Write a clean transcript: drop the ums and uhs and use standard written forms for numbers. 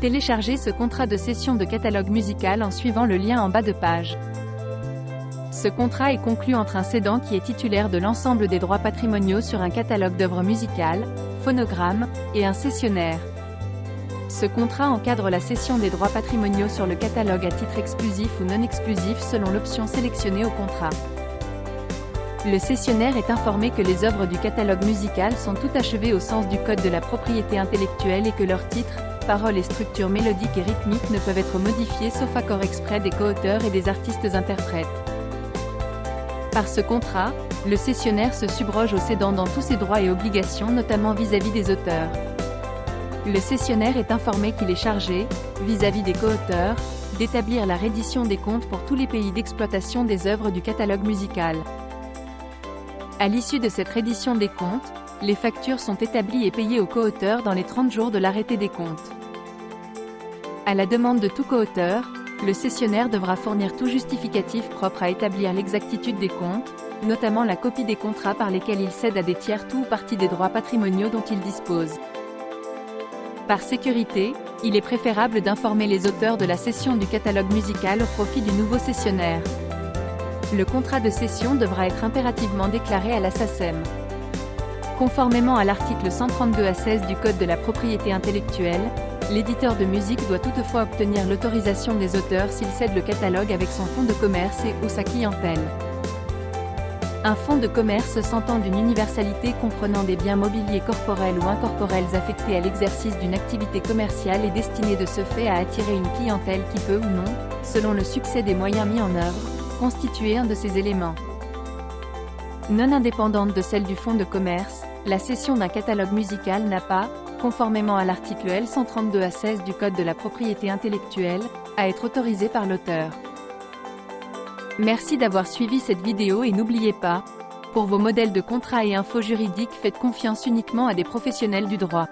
Téléchargez ce contrat de cession de catalogue musical en suivant le lien en bas de page. Ce contrat est conclu entre un cédant qui est titulaire de l'ensemble des droits patrimoniaux sur un catalogue d'œuvres musicales, phonogrammes, et un cessionnaire. Ce contrat encadre la cession des droits patrimoniaux sur le catalogue à titre exclusif ou non exclusif selon l'option sélectionnée au contrat. Le cessionnaire est informé que les œuvres du catalogue musical sont toutes achevées au sens du Code de la propriété intellectuelle et que leurs titres, paroles et structures mélodiques et rythmiques ne peuvent être modifiés sauf accord exprès des co-auteurs et des artistes-interprètes. Par ce contrat, le cessionnaire se subroge au cédant dans tous ses droits et obligations notamment vis-à-vis des auteurs. Le cessionnaire est informé qu'il est chargé, vis-à-vis des co-auteurs, d'établir la reddition des comptes pour tous les pays d'exploitation des œuvres du catalogue musical. À l'issue de cette reddition des comptes, les factures sont établies et payées aux co-auteurs dans les 30 jours de l'arrêté des comptes. À la demande de tout co-auteur, le cessionnaire devra fournir tout justificatif propre à établir l'exactitude des comptes, notamment la copie des contrats par lesquels il cède à des tiers tout ou partie des droits patrimoniaux dont il dispose. Par sécurité, il est préférable d'informer les auteurs de la cession du catalogue musical au profit du nouveau cessionnaire. Le contrat de cession devra être impérativement déclaré à la SACEM. Conformément à l'article 132-16 du Code de la propriété intellectuelle, l'éditeur de musique doit toutefois obtenir l'autorisation des auteurs s'il cède le catalogue avec son fonds de commerce et/ou sa clientèle. Un fonds de commerce s'entend d'une universalité comprenant des biens mobiliers corporels ou incorporels affectés à l'exercice d'une activité commerciale et destiné de ce fait à attirer une clientèle qui peut ou non, selon le succès des moyens mis en œuvre, constituer un de ces éléments. Non indépendante de celle du fonds de commerce, la cession d'un catalogue musical n'a pas, conformément à l'article L132-16 du Code de la propriété intellectuelle, à être autorisée par l'auteur. Merci d'avoir suivi cette vidéo et n'oubliez pas, pour vos modèles de contrats et infos juridiques faites confiance uniquement à des professionnels du droit.